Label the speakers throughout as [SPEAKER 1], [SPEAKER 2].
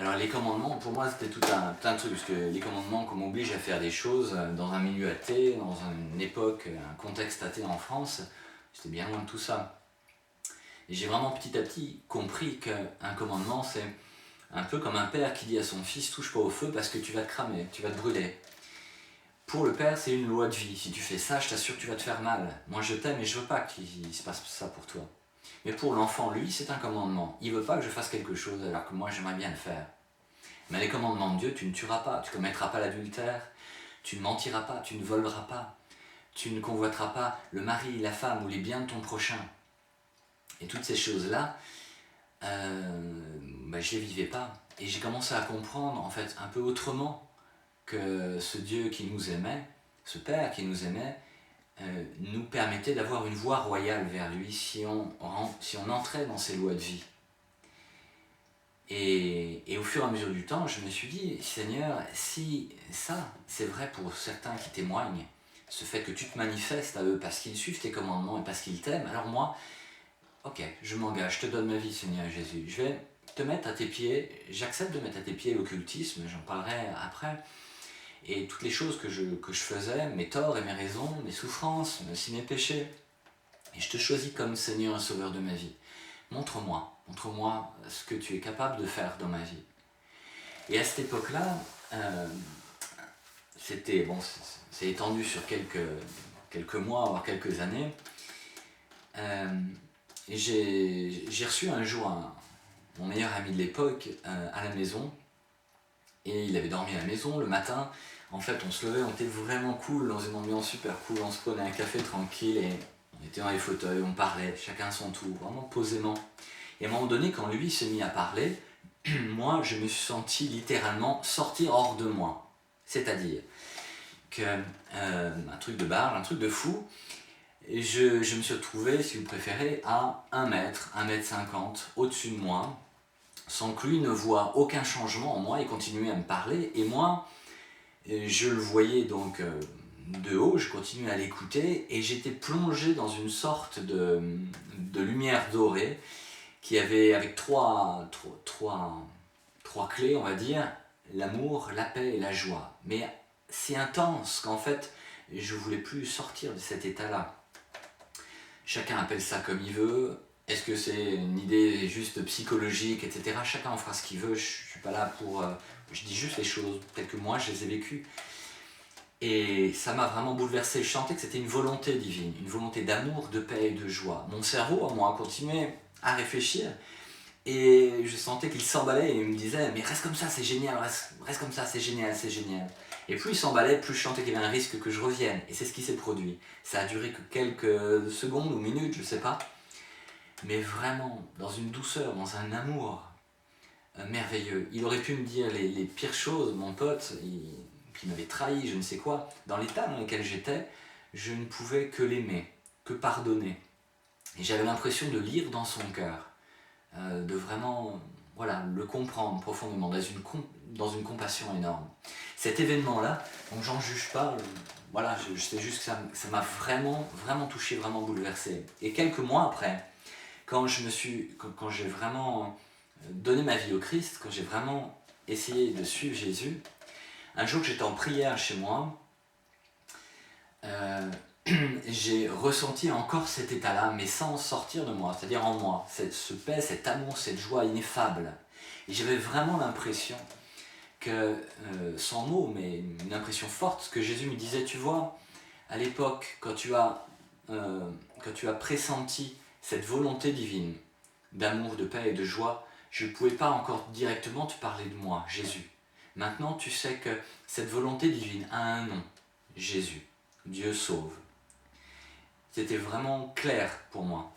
[SPEAKER 1] Alors les commandements, pour moi c'était tout un truc, parce que les commandements qu'on m'oblige à faire des choses dans un milieu athée, dans une époque, un contexte athée en France, j'étais bien loin de tout ça. Et j'ai vraiment petit à petit compris qu'un commandement c'est un peu comme un père qui dit à son fils touche pas au feu parce que tu vas te cramer, tu vas te brûler. Pour le père c'est une loi de vie, si tu fais ça je t'assure que tu vas te faire mal. Moi je t'aime et je veux pas qu'il se passe ça pour toi. Mais pour l'enfant, lui, c'est un commandement. Il veut pas que je fasse quelque chose alors que moi j'aimerais bien le faire. Mais les commandements de Dieu, tu ne tueras pas, tu ne commettras pas l'adultère, tu ne mentiras pas, tu ne voleras pas, tu ne convoiteras pas le mari, la femme ou les biens de ton prochain. Et toutes ces choses-là, je ne les vivais pas. Et j'ai commencé à comprendre, en fait, un peu autrement que ce Dieu qui nous aimait, ce Père qui nous aimait, nous permettait d'avoir une voie royale vers lui si on entrait dans ses lois de vie. Et au fur et à mesure du temps, je me suis dit, Seigneur, si ça, c'est vrai pour certains qui témoignent, ce fait que tu te manifestes à eux parce qu'ils suivent tes commandements et parce qu'ils t'aiment, alors moi, ok, je m'engage, je te donne ma vie, Seigneur Jésus. Je vais te mettre à tes pieds, j'accepte de mettre à tes pieds l'occultisme, j'en parlerai après, et toutes les choses que je faisais, mes torts et mes raisons, mes souffrances, mais aussi mes péchés. Et je te choisis comme Seigneur et Sauveur de ma vie. Montre-moi ce que tu es capable de faire dans ma vie. Et à cette époque-là, c'était, bon, c'est étendu sur quelques mois, voire quelques années. Et j'ai reçu un jour mon meilleur ami de l'époque à la maison. Et il avait dormi à la maison. Le matin, en fait, on se levait, on était vraiment cool, dans une ambiance super cool. On se prenait un café tranquille et on était dans les fauteuils, on parlait, chacun à son tour, vraiment posément. Et à un moment donné, quand lui s'est mis à parler, moi, je me suis senti littéralement sortir hors de moi. C'est-à-dire un truc de barge, un truc de fou, et je me suis retrouvé, si vous préférez, à 1 mètre, 1,50 m au-dessus de moi, sans que lui ne voie aucun changement en moi, il continuait à me parler, et moi, je le voyais donc de haut, je continuais à l'écouter, et j'étais plongé dans une sorte de lumière dorée, qui avait avec trois clés, on va dire, l'amour, la paix et la joie. Mais si intense qu'en fait, je ne voulais plus sortir de cet état-là. Chacun appelle ça comme il veut. Est-ce que c'est une idée juste psychologique, etc. Chacun en fera ce qu'il veut. Je ne suis pas là pour... je dis juste les choses telles que moi, je les ai vécues. Et ça m'a vraiment bouleversé. Je sentais que c'était une volonté divine, une volonté d'amour, de paix et de joie. Mon cerveau, moi, a continué à réfléchir et je sentais qu'il s'emballait et il me disait mais reste comme ça, c'est génial, reste comme ça, c'est génial, c'est génial. Et plus il s'emballait, plus je sentais qu'il y avait un risque que je revienne, et c'est ce qui s'est produit. Ça a duré que quelques secondes ou minutes, je sais pas, mais vraiment dans une douceur, dans un amour merveilleux. Il aurait pu me dire les pires choses, mon pote, qui m'avait trahi, je ne sais quoi. Dans l'état dans lequel j'étais, je ne pouvais que l'aimer, que pardonner. Et j'avais l'impression de lire dans son cœur, de vraiment le comprendre profondément, dans une compassion énorme. Cet événement-là, donc j'en juge pas, je sais juste que ça m'a vraiment, vraiment touché, vraiment bouleversé. Et quelques mois après, quand j'ai vraiment donné ma vie au Christ, quand j'ai vraiment essayé de suivre Jésus, un jour que j'étais en prière chez moi, j'ai ressenti encore cet état-là, mais sans sortir de moi, c'est-à-dire en moi, ce paix, cet amour, cette joie ineffable. Et j'avais vraiment l'impression que, sans mots, mais une impression forte, que Jésus me disait, tu vois, à l'époque, quand tu as pressenti cette volonté divine d'amour, de paix et de joie, je ne pouvais pas encore directement te parler de moi, Jésus. Maintenant, tu sais que cette volonté divine a un nom, Jésus. Dieu sauve. C'était vraiment clair pour moi.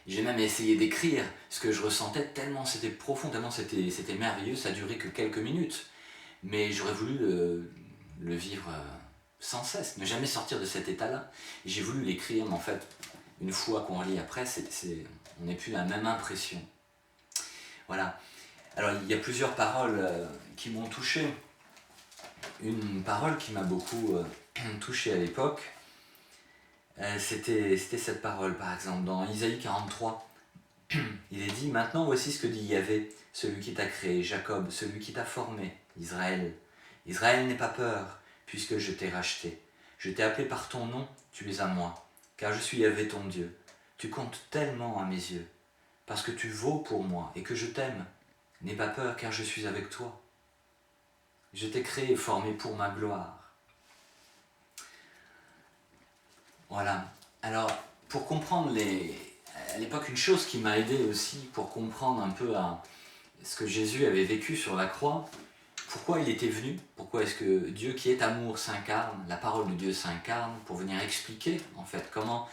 [SPEAKER 1] J'ai même essayé d'écrire ce que je ressentais tellement c'était profond, tellement c'était merveilleux, ça a duré que quelques minutes. Mais j'aurais voulu le vivre sans cesse, ne jamais sortir de cet état-là. J'ai voulu l'écrire, mais en fait, une fois qu'on lit après, on n'est plus la même impression. Voilà. Alors il y a plusieurs paroles qui m'ont touché. Une parole qui m'a beaucoup touché à l'époque, c'était cette parole par exemple dans Isaïe 43. il est dit, maintenant voici ce que dit Yahvé, celui qui t'a créé, Jacob, celui qui t'a formé, Israël. Israël, n'aie pas peur, puisque je t'ai racheté. Je t'ai appelé par ton nom, tu es à moi, car je suis Yahvé ton Dieu. Tu comptes tellement à mes yeux, parce que tu vaux pour moi et que je t'aime. N'aie pas peur, car je suis avec toi. Je t'ai créé et formé pour ma gloire. Voilà. Alors, pour comprendre à l'époque, une chose qui m'a aidé aussi pour comprendre un peu ce que Jésus avait vécu sur la croix, pourquoi il était venu, pourquoi est-ce que Dieu qui est amour s'incarne, la parole de Dieu s'incarne, pour venir expliquer en fait comment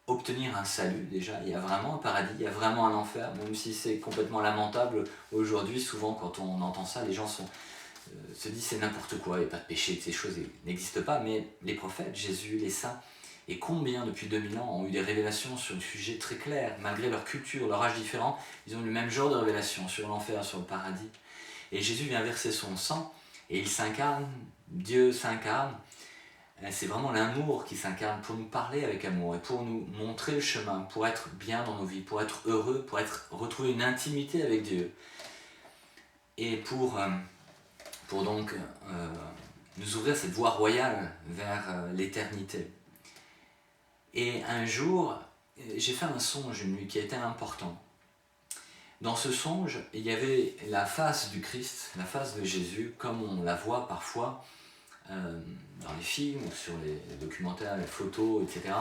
[SPEAKER 1] obtenir un salut. Déjà, il y a vraiment un paradis, il y a vraiment un enfer, même si c'est complètement lamentable aujourd'hui. Souvent quand on entend ça, les gens se disent c'est n'importe quoi, il n'y a pas de péché, que ces choses n'existent pas, mais les prophètes, Jésus, les saints, et combien depuis 2000 ans ont eu des révélations sur un sujet très clair, malgré leur culture, leur âge différent, ils ont eu le même genre de révélations sur l'enfer, sur le paradis. Et Jésus vient verser son sang, et il s'incarne, Dieu s'incarne. C'est vraiment l'amour qui s'incarne pour nous parler avec amour, et pour nous montrer le chemin, pour être bien dans nos vies, pour être heureux, pour retrouver une intimité avec Dieu. Et pour donc nous ouvrir cette voie royale vers l'éternité. Et un jour, j'ai fait un songe une nuit qui a été important. Dans ce songe, il y avait la face du Christ, la face de Jésus, comme on la voit parfois dans les films, ou sur les documentaires, les photos, etc.,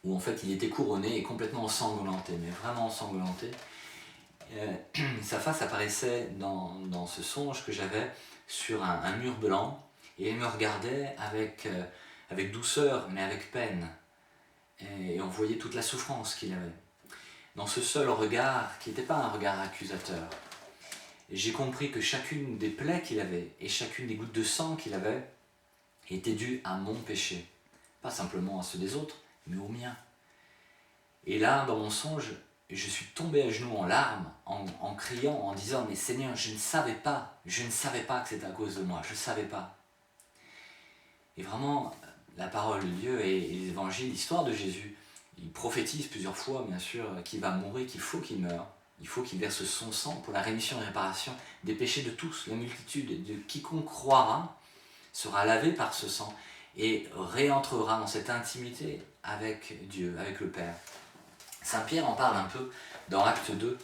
[SPEAKER 1] où en fait il était couronné et complètement ensanglanté, mais vraiment ensanglanté. Sa face apparaissait dans ce songe que j'avais sur un mur blanc, et il me regardait avec douceur, mais avec peine. Et on voyait toute la souffrance qu'il avait. Dans ce seul regard, qui n'était pas un regard accusateur, j'ai compris que chacune des plaies qu'il avait, et chacune des gouttes de sang qu'il avait, était due à mon péché. Pas simplement à ceux des autres, mais au mien. Et là, dans mon songe, je suis tombé à genoux en larmes, en criant, en disant « Mais Seigneur, je ne savais pas que c'était à cause de moi, je ne savais pas. » Et vraiment, la parole de Dieu et les évangiles, l'histoire de Jésus, il prophétise plusieurs fois, bien sûr, qu'il va mourir, qu'il faut qu'il meure. Il faut qu'il verse son sang pour la rémission et réparation des péchés de tous. La multitude de quiconque croira sera lavé par ce sang et réentrera dans cette intimité avec Dieu, avec le Père. Saint Pierre en parle un peu dans Acte 2.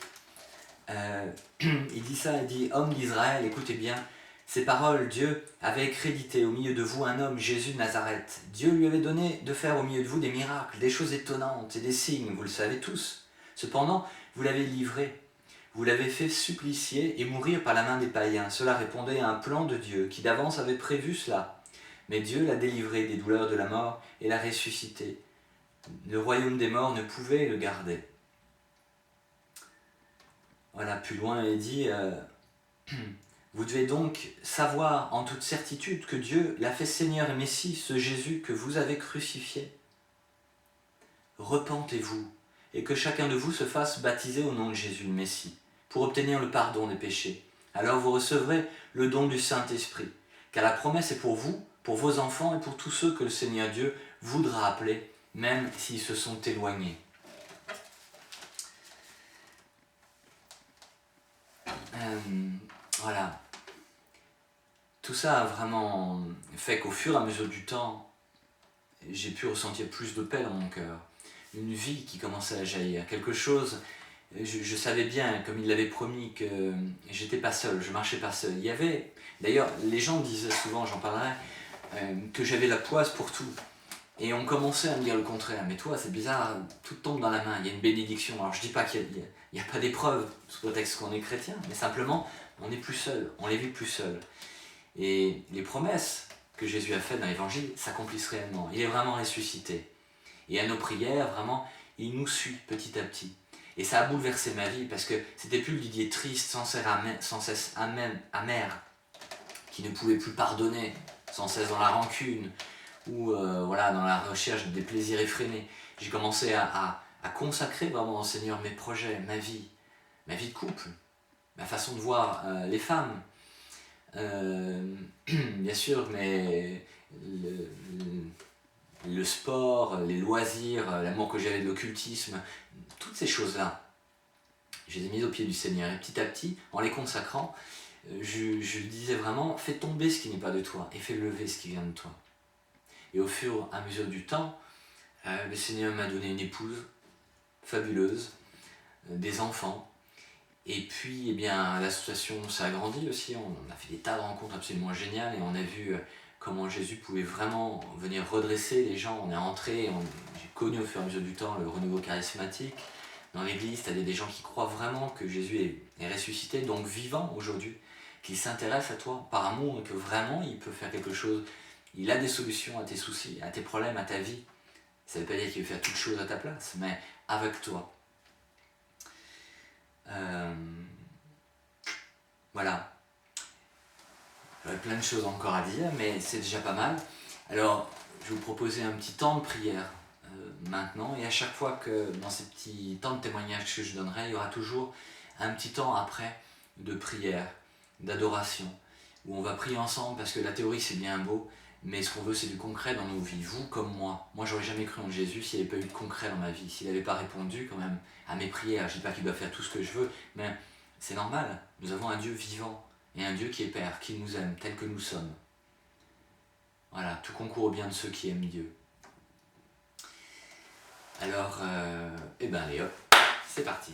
[SPEAKER 1] Il dit ça, il dit « Homme d'Israël, écoutez bien, ces paroles, Dieu avait crédité au milieu de vous un homme, Jésus de Nazareth. Dieu lui avait donné de faire au milieu de vous des miracles, des choses étonnantes et des signes, vous le savez tous. Cependant, vous l'avez livré, vous l'avez fait supplicier et mourir par la main des païens. Cela répondait à un plan de Dieu qui d'avance avait prévu cela. Mais Dieu l'a délivré des douleurs de la mort et l'a ressuscité. Le royaume des morts ne pouvait le garder. » Voilà, plus loin il dit vous devez donc savoir en toute certitude que Dieu l'a fait Seigneur et Messie, ce Jésus que vous avez crucifié. Repentez-vous et que chacun de vous se fasse baptiser au nom de Jésus le Messie pour obtenir le pardon des péchés. Alors vous recevrez le don du Saint-Esprit, car la promesse est pour vous, pour vos enfants et pour tous ceux que le Seigneur Dieu voudra appeler, même s'ils se sont éloignés. Voilà. Tout ça a vraiment fait qu'au fur et à mesure du temps, j'ai pu ressentir plus de paix dans mon cœur. Une vie qui commençait à jaillir. Quelque chose, je savais bien, comme il l'avait promis, que j'étais pas seul, je marchais pas seul. Il y avait, d'ailleurs, les gens disaient souvent, j'en parlerai, que j'avais la poisse pour tout. Et on commençait à me dire le contraire. Mais toi, c'est bizarre, tout tombe dans la main, il y a une bénédiction. Alors je dis pas qu'il n'y a pas d'épreuve sous prétexte qu'on est chrétien, mais simplement, on n'est plus seul, on les vit plus seul. Et les promesses que Jésus a faites dans l'Évangile s'accomplissent réellement. Il est vraiment ressuscité. Et à nos prières, vraiment, il nous suit petit à petit. Et ça a bouleversé ma vie, parce que c'était plus le Didier triste, sans cesse amer, qui ne pouvait plus pardonner, sans cesse dans la rancune, ou voilà, dans la recherche des plaisirs effrénés. J'ai commencé à consacrer vraiment au Seigneur mes projets, ma vie de couple, ma façon de voir les femmes, bien sûr, mais le sport, les loisirs, l'amour que j'avais de l'occultisme, toutes ces choses-là. je les ai mises au pied du Seigneur. Et petit à petit, en les consacrant, je disais vraiment, fais tomber ce qui n'est pas de toi et fais lever ce qui vient de toi. Et au fur et à mesure du temps, le Seigneur m'a donné une épouse fabuleuse, des enfants. Et puis, eh bien, l'association s'est agrandie aussi. On a fait des tas de rencontres absolument géniales et on a vu comment Jésus pouvait vraiment venir redresser les gens. On est entré, j'ai connu au fur et à mesure du temps le renouveau charismatique. Dans l'église, tu as des gens qui croient vraiment que Jésus est ressuscité, donc vivant aujourd'hui, qu'il s'intéresse à toi par amour et que vraiment il peut faire quelque chose. Il a des solutions à tes soucis, à tes problèmes, à ta vie. Ça ne veut pas dire qu'il veut faire toutes choses à ta place, mais avec toi. Voilà. J'aurais plein de choses encore à dire, mais c'est déjà pas mal. Alors, je vais vous proposer un petit temps de prière maintenant, et à chaque fois que dans ces petits temps de témoignage que je donnerai, il y aura toujours un petit temps après de prière, d'adoration, où on va prier ensemble, parce que la théorie c'est bien beau, mais ce qu'on veut c'est du concret dans nos vies, vous comme moi. Moi j'aurais jamais cru en Jésus s'il n'y avait pas eu de concret dans ma vie, s'il n'avait pas répondu quand même à mes prières. Je ne dis pas qu'il doit faire tout ce que je veux, mais c'est normal, nous avons un Dieu vivant, et un Dieu qui est Père, qui nous aime tel que nous sommes. Voilà, tout concourt au bien de ceux qui aiment Dieu. Alors, allez hop, c'est parti.